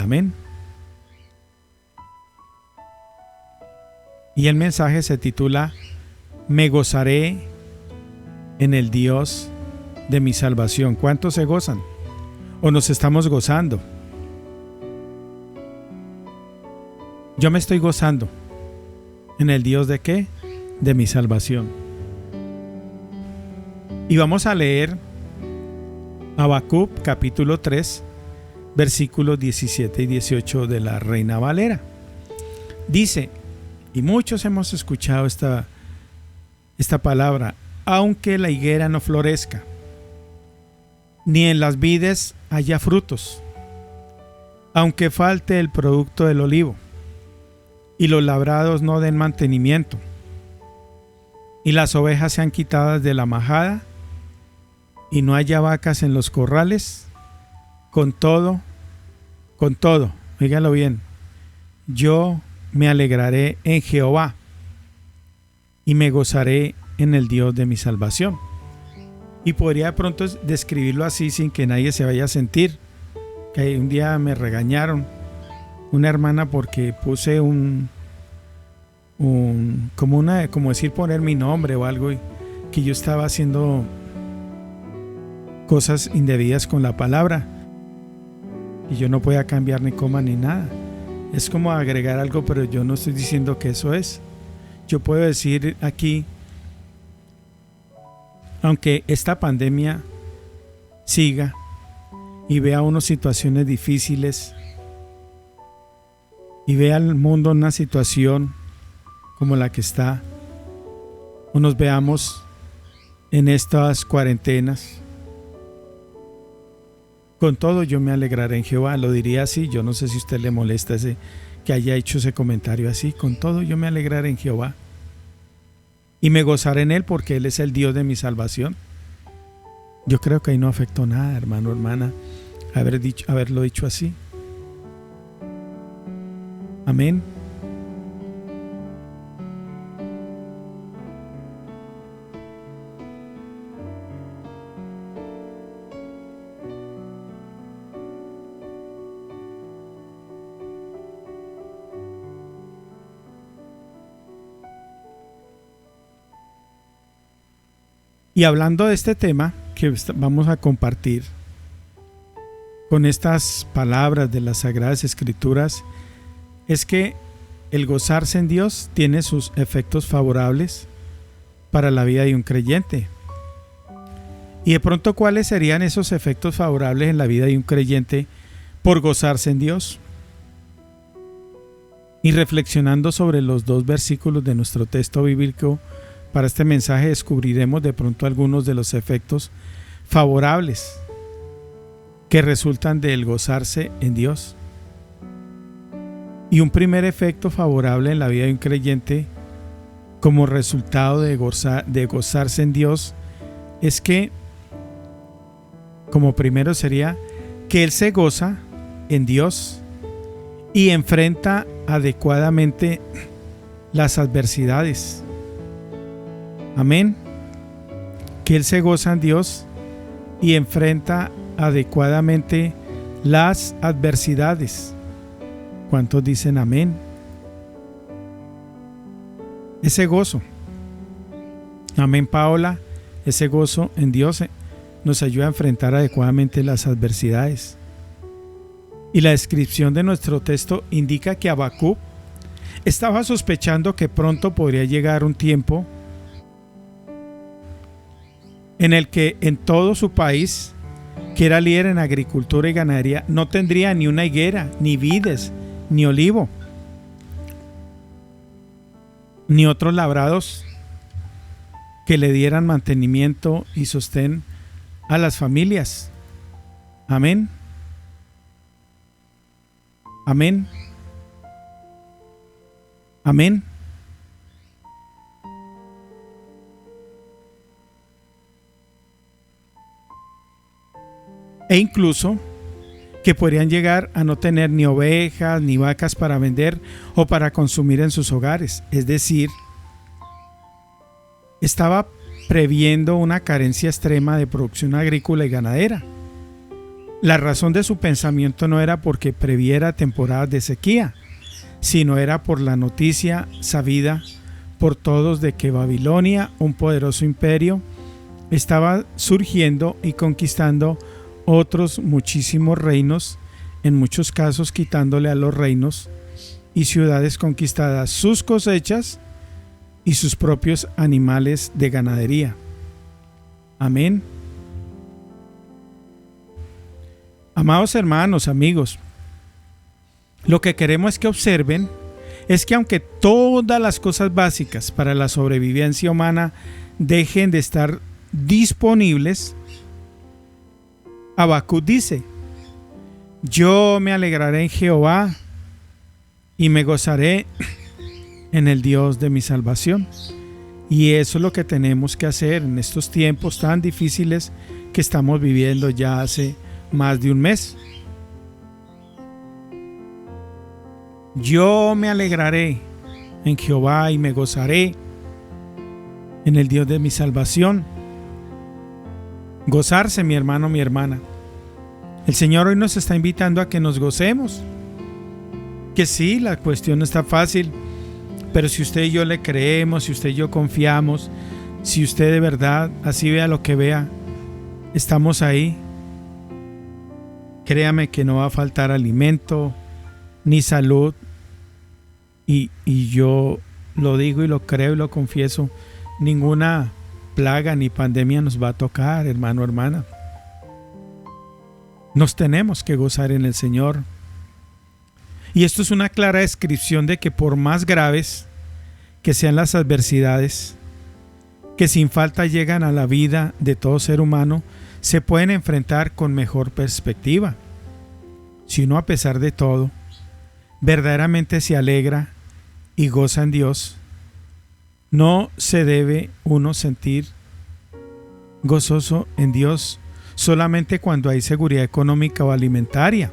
Amén. Y el mensaje se titula Me gozaré en el Dios de mi salvación. ¿Cuántos se gozan? ¿O nos estamos gozando? Yo me estoy gozando. ¿En el Dios de qué? De mi salvación. Y vamos a leer Habacuc capítulo 3, versículos 17 y 18 de la Reina Valera. Dice, y muchos hemos escuchado esta palabra, aunque la higuera no florezca, ni en las vides haya frutos, aunque falte el producto del olivo, y los labrados no den mantenimiento, y las ovejas sean quitadas de la majada, y no haya vacas en los corrales, con todo, oígalo bien, yo me alegraré en Jehová, y me gozaré en el Dios de mi salvación. Y podría de pronto describirlo así sin que nadie se vaya a sentir. Que un día me regañaron una hermana porque puse como decir poner mi nombre o algo, y que yo estaba haciendo cosas indebidas con la palabra y yo no podía cambiar ni coma ni nada. Es como agregar algo, pero yo no estoy diciendo que eso es. Yo puedo decir aquí, aunque esta pandemia siga y vea unas situaciones difíciles y vea el mundo en una situación como la que está, o nos veamos en estas cuarentenas, con todo yo me alegraré en Jehová. Lo diría así, yo no sé si a usted le molesta que haya hecho ese comentario así. Con todo yo me alegraré en Jehová y me gozaré en Él, porque Él es el Dios de mi salvación. Yo creo que ahí no afectó nada, hermano, hermana, haberlo dicho así. Amén. Y hablando de este tema que vamos a compartir con estas palabras de las Sagradas Escrituras, es que el gozarse en Dios tiene sus efectos favorables para la vida de un creyente. Y de pronto, ¿cuáles serían esos efectos favorables en la vida de un creyente por gozarse en Dios? Y reflexionando sobre los dos versículos de nuestro texto bíblico para este mensaje, descubriremos de pronto algunos de los efectos favorables que resultan del gozarse en Dios. Y un primer efecto favorable en la vida de un creyente como resultado de gozarse en Dios es que, como primero sería, que él se goza en Dios y enfrenta adecuadamente las adversidades. Amén. Que él se goza en Dios y enfrenta adecuadamente las adversidades. ¿Cuántos dicen amén? Ese gozo, amén, Paola, ese gozo en Dios nos ayuda a enfrentar adecuadamente las adversidades. Y la descripción de nuestro texto indica que Habacuc estaba sospechando que pronto podría llegar un tiempo en el que en todo su país, que era líder en agricultura y ganadería, no tendría ni una higuera, ni vides, ni olivo, ni otros labrados que le dieran mantenimiento y sostén a las familias. Amén. Amén. Amén. E incluso que podrían llegar a no tener ni ovejas ni vacas para vender o para consumir en sus hogares. Es decir, estaba previendo una carencia extrema de producción agrícola y ganadera. La razón de su pensamiento no era porque previera temporadas de sequía, sino era por la noticia sabida por todos de que Babilonia, un poderoso imperio, estaba surgiendo y conquistando otros muchísimos reinos, en muchos casos quitándole a los reinos y ciudades conquistadas sus cosechas y sus propios animales de ganadería. Amén. Amados hermanos, amigos, lo que queremos es que observen es que aunque todas las cosas básicas para la sobrevivencia humana dejen de estar disponibles, Habacuc dice: yo me alegraré en Jehová y me gozaré en el Dios de mi salvación. Y eso es lo que tenemos que hacer en estos tiempos tan difíciles que estamos viviendo ya hace más de un mes. Yo me alegraré en Jehová y me gozaré en el Dios de mi salvación. Gozarse, mi hermano, mi hermana. El Señor hoy nos está invitando a que nos gocemos. Que sí, la cuestión no está fácil, pero si usted y yo le creemos, si usted y yo confiamos, si usted de verdad, así vea lo que vea, estamos ahí, créame que no va a faltar alimento ni salud, y yo lo digo y lo creo y lo confieso, ninguna plaga ni pandemia nos va a tocar, hermano, hermana. Nos tenemos que gozar en el Señor. Y esto es una clara descripción de que por más graves que sean las adversidades que sin falta llegan a la vida de todo ser humano, se pueden enfrentar con mejor perspectiva. Si uno, a pesar de todo, verdaderamente se alegra y goza en Dios, no se debe uno sentir gozoso en Dios solamente cuando hay seguridad económica o alimentaria,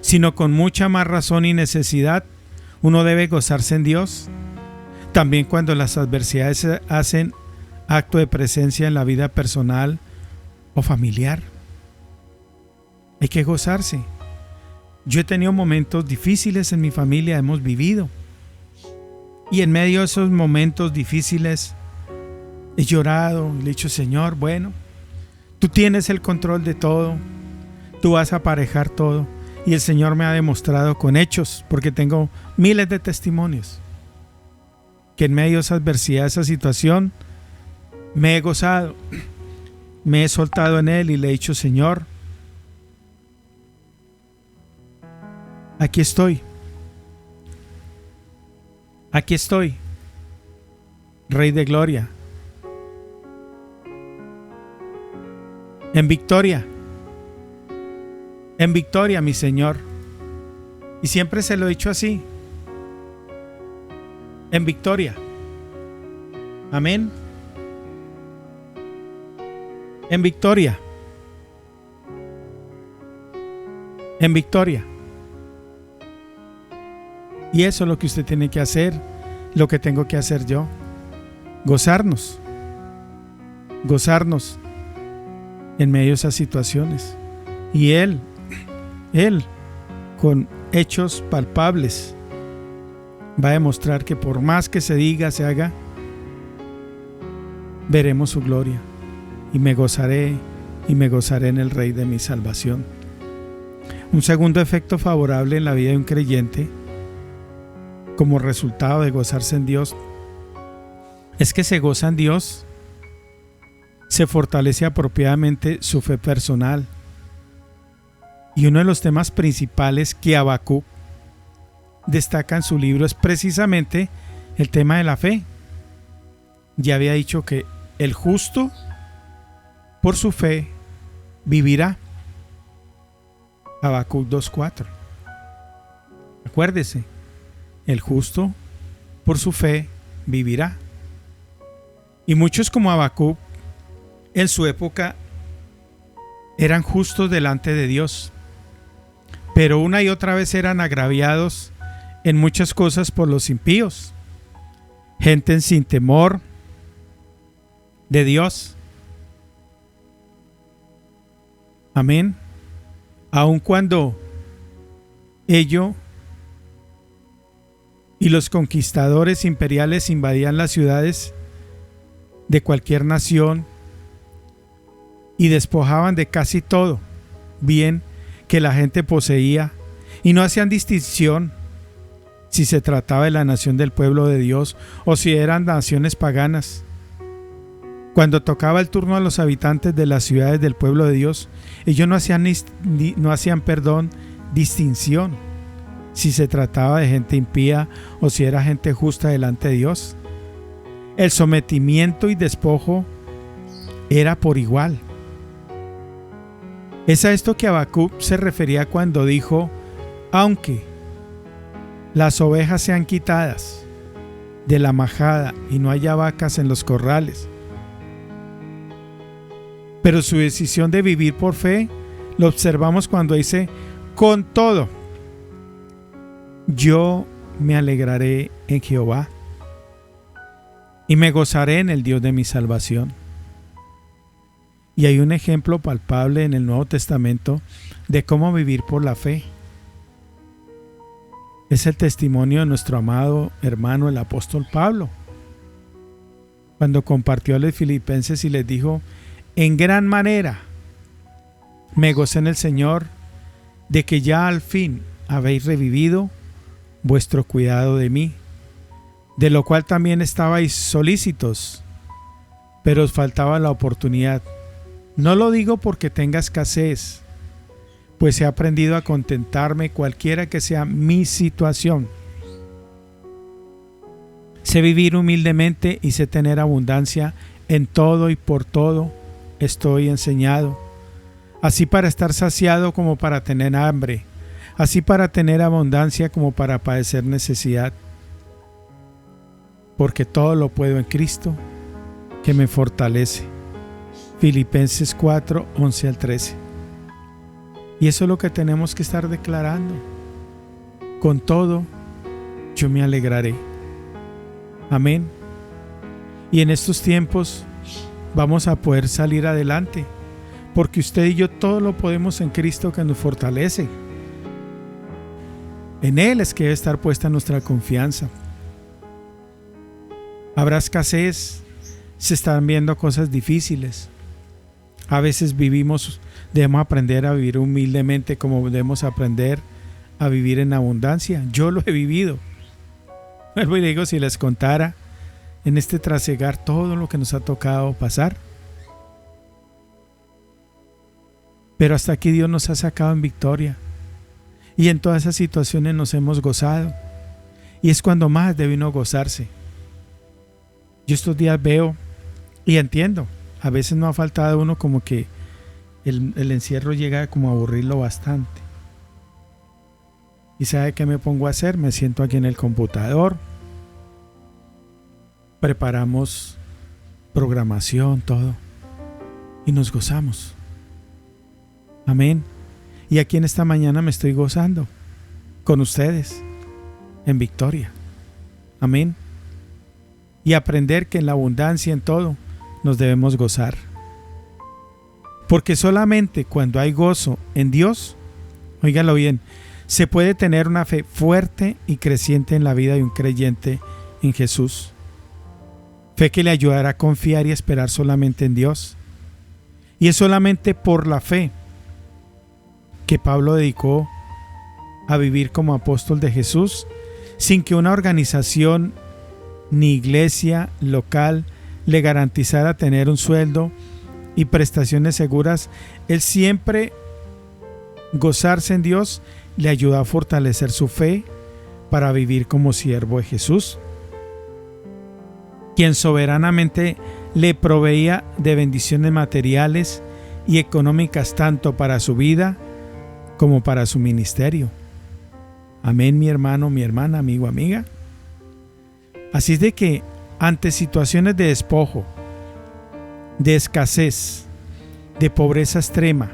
sino con mucha más razón y necesidad uno debe gozarse en Dios, también cuando las adversidades hacen acto de presencia en la vida personal o familiar. Hay que gozarse. Yo he tenido momentos difíciles en mi familia, hemos vivido, y en medio de esos momentos difíciles he llorado, le he dicho: Señor, bueno, tú tienes el control de todo, tú vas a aparejar todo. Y el Señor me ha demostrado con hechos, porque tengo miles de testimonios, que en medio de esa adversidad, de esa situación, me he gozado, me he soltado en Él y le he dicho: Señor, aquí estoy, Rey de Gloria, en victoria, mi Señor. Y siempre se lo he dicho así: en victoria. Amén. En victoria. En victoria. Y eso es lo que usted tiene que hacer, lo que tengo que hacer yo. Gozarnos en medio de esas situaciones. Y Él, con hechos palpables, va a demostrar que por más que se diga, se haga, veremos su gloria. Y me gozaré en el Rey de mi salvación. Un segundo efecto favorable en la vida de un creyente, como resultado de gozarse en Dios, es que se goza en Dios, se fortalece apropiadamente su fe personal. Y uno de los temas principales que Habacuc destaca en su libro es precisamente el tema de la fe. Ya había dicho que el justo por su fe vivirá. Habacuc 2:4. Acuérdese, el justo por su fe vivirá. Y muchos como Habacuc en su época eran justos delante de Dios, pero una y otra vez eran agraviados en muchas cosas por los impíos, gente sin temor de Dios. Amén. Aun cuando ello y los conquistadores imperiales invadían las ciudades de cualquier nación y despojaban de casi todo bien que la gente poseía, y no hacían distinción si se trataba de la nación del pueblo de Dios o si eran naciones paganas. Cuando tocaba el turno a los habitantes de las ciudades del pueblo de Dios, ellos no hacían distinción si se trataba de gente impía o si era gente justa delante de Dios. El sometimiento y despojo era por igual. Es a esto que Habacuc se refería cuando dijo: aunque las ovejas sean quitadas de la majada y no haya vacas en los corrales. Pero su decisión de vivir por fe lo observamos cuando dice: con todo, yo me alegraré en Jehová y me gozaré en el Dios de mi salvación. Y hay un ejemplo palpable en el Nuevo Testamento de cómo vivir por la fe. Es el testimonio de nuestro amado hermano el apóstol Pablo, cuando compartió a los filipenses y les dijo: en gran manera me gocé en el Señor de que ya al fin habéis revivido vuestro cuidado de mí, de lo cual también estabais solícitos, pero os faltaba la oportunidad. No lo digo porque tenga escasez, pues he aprendido a contentarme cualquiera que sea mi situación. Sé vivir humildemente y sé tener abundancia en todo, y por todo estoy enseñado, así para estar saciado como para tener hambre, así para tener abundancia como para padecer necesidad. Porque todo lo puedo en Cristo, que me fortalece. Filipenses 4, 11 al 13. Y eso es lo que tenemos que estar declarando. Con todo, yo me alegraré. Amén. Y en estos tiempos vamos a poder salir adelante, porque usted y yo todo lo podemos en Cristo que nos fortalece. En Él es que debe estar puesta nuestra confianza. Habrá escasez, se están viendo cosas difíciles. A veces debemos aprender a vivir humildemente, como debemos aprender a vivir en abundancia. Yo lo he vivido. Vuelvo y le digo, si les contara en este trasegar todo lo que nos ha tocado pasar. Pero hasta aquí Dios nos ha sacado en victoria. Y en todas esas situaciones nos hemos gozado. Y es cuando más debe uno gozarse. Yo estos días veo y entiendo. A veces no ha faltado uno como que el encierro llega como a aburrirlo bastante. ¿Y sabe qué me pongo a hacer? Me siento aquí en el computador. Preparamos programación, todo. Y nos gozamos. Amén. Y aquí en esta mañana me estoy gozando con ustedes en victoria. Amén. Y aprender que en la abundancia, en todo, nos debemos gozar. Porque solamente cuando hay gozo en Dios, óigalo bien, se puede tener una fe fuerte y creciente en la vida de un creyente en Jesús. Fe que le ayudará a confiar y esperar solamente en Dios. Y es solamente por la fe que Pablo dedicó a vivir como apóstol de Jesús, sin que una organización ni iglesia local le garantizara tener un sueldo y prestaciones seguras. Él siempre gozarse en Dios le ayudó a fortalecer su fe para vivir como siervo de Jesús, quien soberanamente le proveía de bendiciones materiales y económicas tanto para su vida como para su ministerio. Amén, mi hermano, mi hermana, amigo, amiga. Así es de que ante situaciones de despojo, de escasez, de pobreza extrema,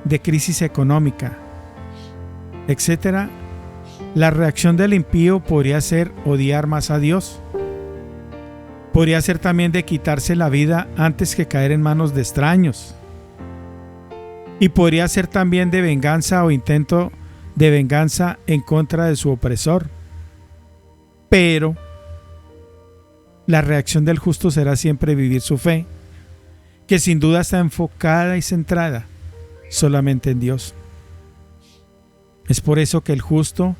de crisis económica, etc., la reacción del impío podría ser odiar más a Dios. Podría ser también de quitarse la vida antes que caer en manos de extraños. y podría ser también de venganza o intento de venganza en contra de su opresor. Pero la reacción del justo será siempre vivir su fe, que sin duda está enfocada y centrada solamente en Dios. Es por eso que el justo,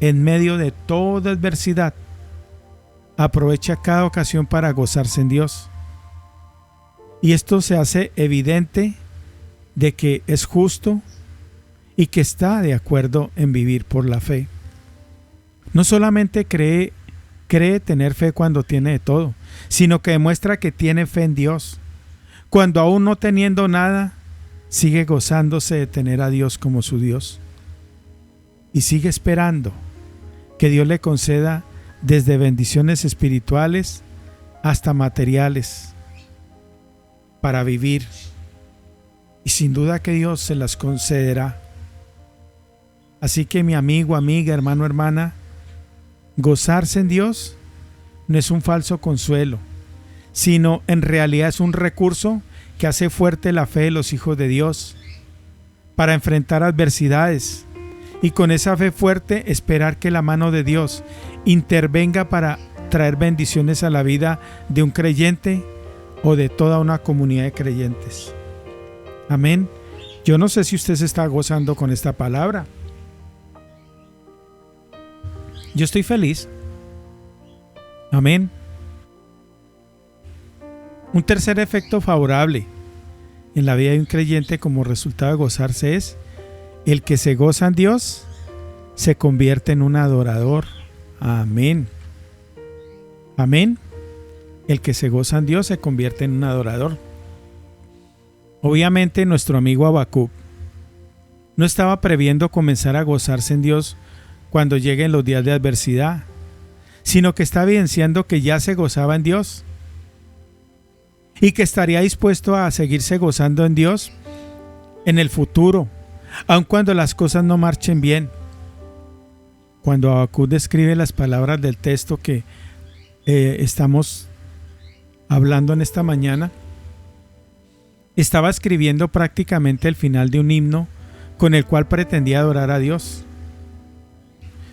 en medio de toda adversidad, aprovecha cada ocasión para gozarse en Dios. Y esto se hace evidente de que es justo y que está de acuerdo en vivir por la fe. No solamente cree tener fe cuando tiene de todo, sino que demuestra que tiene fe en Dios. Cuando aún no teniendo nada, sigue gozándose de tener a Dios como su Dios. Y sigue esperando que Dios le conceda desde bendiciones espirituales hasta materiales para vivir. Y sin duda que Dios se las concederá. Así que mi amigo, amiga, hermano, hermana, gozarse en Dios no es un falso consuelo, sino en realidad es un recurso que hace fuerte la fe de los hijos de Dios para enfrentar adversidades y con esa fe fuerte esperar que la mano de Dios intervenga para traer bendiciones a la vida de un creyente o de toda una comunidad de creyentes. Amén. Yo no sé si usted se está gozando con esta palabra. Yo estoy feliz. Amén. Un tercer efecto favorable en la vida de un creyente como resultado de gozarse es el que se goza en Dios se convierte en un adorador. Amén. Amén. El que se goza en Dios se convierte en un adorador. Obviamente nuestro amigo Habacuc no estaba previendo comenzar a gozarse en Dios cuando lleguen los días de adversidad, sino que está evidenciando que ya se gozaba en Dios y que estaría dispuesto a seguirse gozando en Dios en el futuro, aun cuando las cosas no marchen bien. Cuando Habacuc describe las palabras del texto que estamos hablando en esta mañana, estaba escribiendo prácticamente el final de un himno con el cual pretendía adorar a Dios.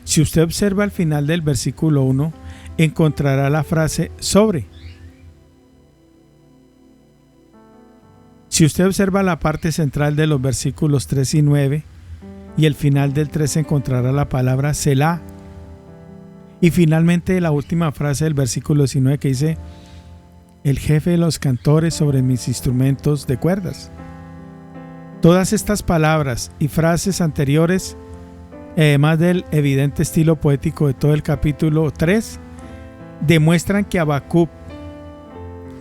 Si usted observa al final del versículo 1, encontrará la frase sobre. Si usted observa la parte central de los versículos 3 y 9 y el final del 3, encontrará la palabra Selah. Y finalmente la última frase del versículo 19 que dice: el jefe de los cantores sobre mis instrumentos de cuerdas. Todas estas palabras y frases anteriores, además del evidente estilo poético de todo el capítulo 3, demuestran que Habacuc,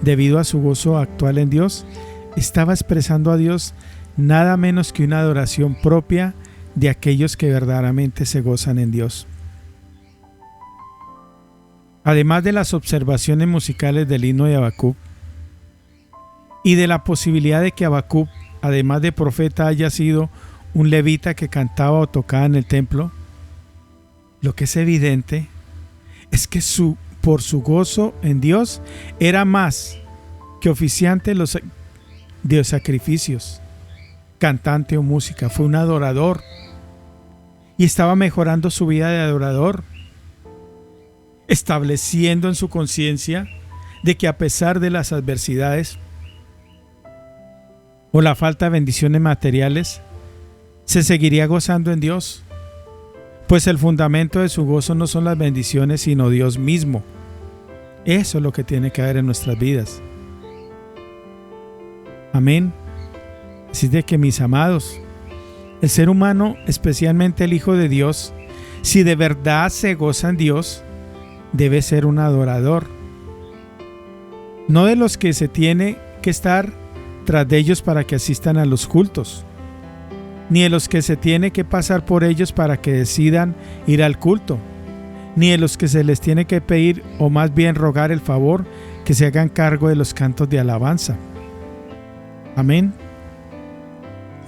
debido a su gozo actual en Dios, estaba expresando a Dios nada menos que una adoración propia de aquellos que verdaderamente se gozan en Dios. Además de las observaciones musicales del himno de Habacuc y de la posibilidad de que Habacuc, además de profeta, haya sido un levita que cantaba o tocaba en el templo, lo que es evidente es que por su gozo en Dios era más que oficiante de los sacrificios, cantante o música. Fue un adorador y estaba mejorando su vida de adorador, estableciendo en su conciencia de que a pesar de las adversidades o la falta de bendiciones materiales, se seguiría gozando en Dios, pues el fundamento de su gozo no son las bendiciones, sino Dios mismo. Eso es lo que tiene que haber en nuestras vidas. Amén. Así de que, mis amados, el ser humano, especialmente el Hijo de Dios, si de verdad se goza en Dios, debe ser un adorador, no de los que se tiene que estar tras de ellos para que asistan a los cultos, ni de los que se tiene que pasar por ellos para que decidan ir al culto, ni de los que se les tiene que pedir o más bien rogar el favor que se hagan cargo de los cantos de alabanza. Amén.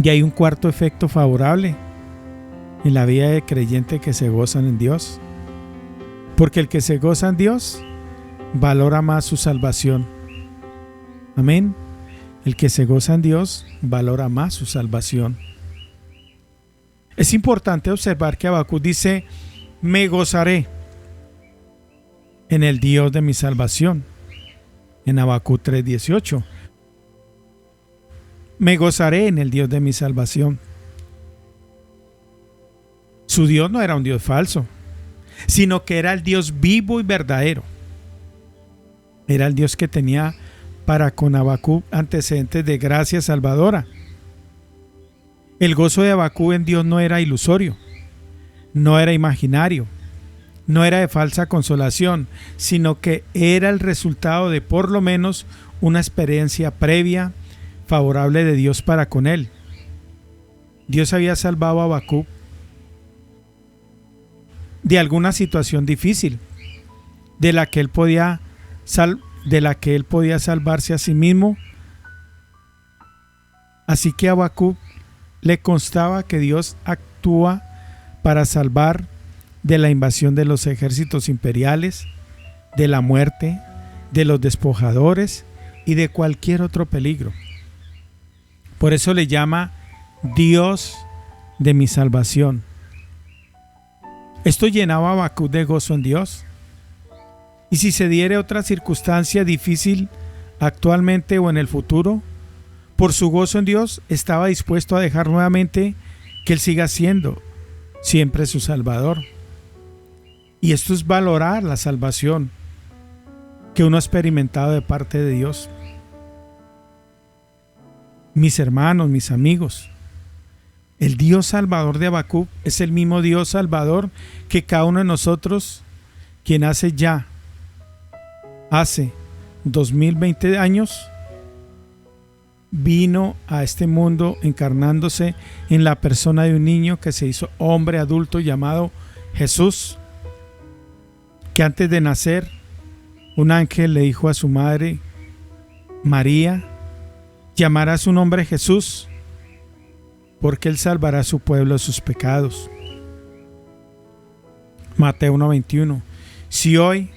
Y hay un cuarto efecto favorable en la vida de creyente que se gozan en Dios, porque el que se goza en Dios valora más su salvación. Amén. El que se goza en Dios valora más su salvación. Es importante observar que Habacuc dice: me gozaré en el Dios de mi salvación. En Habacuc 3:18. Me gozaré en el Dios de mi salvación. Su Dios no era un Dios falso, sino que era el Dios vivo y verdadero. Era el Dios que tenía para con Habacuc antecedentes de gracia salvadora. El gozo de Habacuc en Dios no era ilusorio, no era imaginario, no era de falsa consolación, sino que era el resultado de por lo menos una experiencia previa favorable de Dios para con él. Dios había salvado a Habacuc de alguna situación difícil, de la que él podía salvarse a sí mismo. Así que a Habacuc le constaba que Dios actúa para salvar de la invasión de los ejércitos imperiales, de la muerte, de los despojadores y de cualquier otro peligro. Por eso le llama Dios de mi salvación. Esto llenaba a Habacuc de gozo en Dios. Y si se diere otra circunstancia difícil actualmente o en el futuro, por su gozo en Dios estaba dispuesto a dejar nuevamente que Él siga siendo siempre su Salvador. Y esto es valorar la salvación que uno ha experimentado de parte de Dios. Mis hermanos, mis amigos, el Dios Salvador de Habacuc es el mismo Dios Salvador que cada uno de nosotros, quien hace 2020 años, vino a este mundo encarnándose en la persona de un niño que se hizo hombre adulto llamado Jesús, que antes de nacer un ángel le dijo a su madre María: llamará su nombre Jesús, porque Él salvará a su pueblo de sus pecados. Mateo 1:21. Si hoy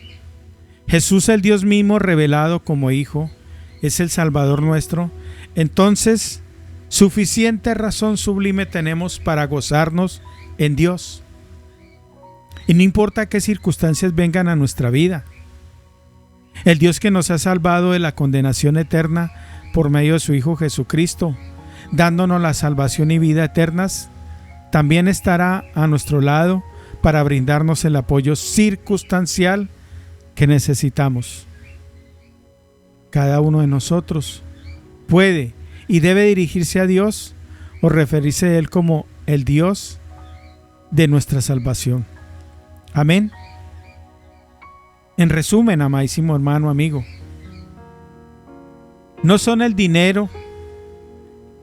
Jesús, el Dios mismo revelado como Hijo, es el Salvador nuestro, entonces suficiente razón sublime tenemos para gozarnos en Dios. Y no importa qué circunstancias vengan a nuestra vida, el Dios que nos ha salvado de la condenación eterna por medio de su Hijo Jesucristo, dándonos la salvación y vida eternas, también estará a nuestro lado para brindarnos el apoyo circunstancial que necesitamos. Cada uno de nosotros puede y debe dirigirse a Dios o referirse a Él como el Dios de nuestra salvación. Amén. En resumen, amadísimo hermano, amigo, no son el dinero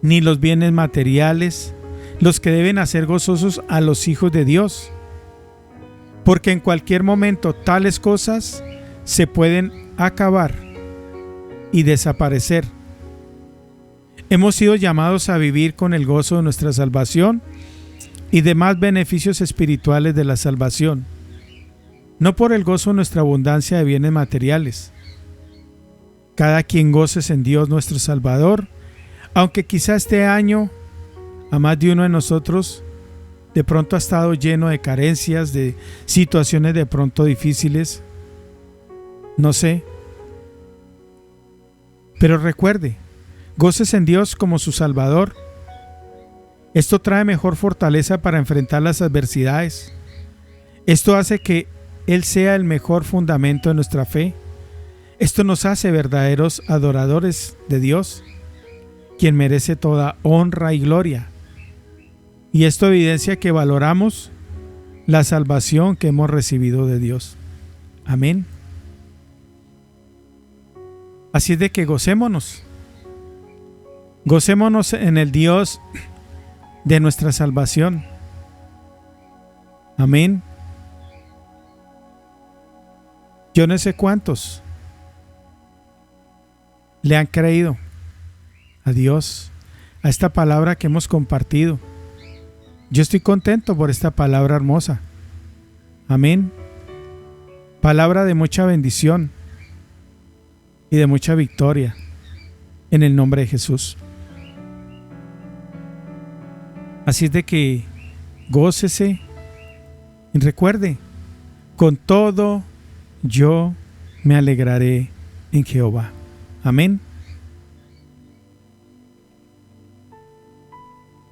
ni los bienes materiales los que deben hacer gozosos a los hijos de Dios, porque en cualquier momento tales cosas se pueden acabar y desaparecer. Hemos sido llamados a vivir con el gozo de nuestra salvación y demás beneficios espirituales de la salvación, no por el gozo de nuestra abundancia de bienes materiales. Cada quien goces en Dios nuestro Salvador, aunque quizá este año a más de uno de nosotros de pronto ha estado lleno de carencias, de situaciones de pronto difíciles, no sé. Pero recuerde, goces en Dios como su Salvador. Esto trae mejor fortaleza para enfrentar las adversidades. Esto hace que Él sea el mejor fundamento de nuestra fe. Esto nos hace verdaderos adoradores de Dios, quien merece toda honra y gloria. Y esto evidencia que valoramos la salvación que hemos recibido de Dios. Amén. Así es de que gocémonos. Gocémonos en el Dios de nuestra salvación. Amén. Yo no sé cuántos le han creído a Dios, a esta palabra que hemos compartido. Yo estoy contento por esta palabra hermosa. Amén. Palabra de mucha bendición y de mucha victoria en el nombre de Jesús. Así es de que gócese y recuerde, con todo yo me alegraré en Jehová. Amén.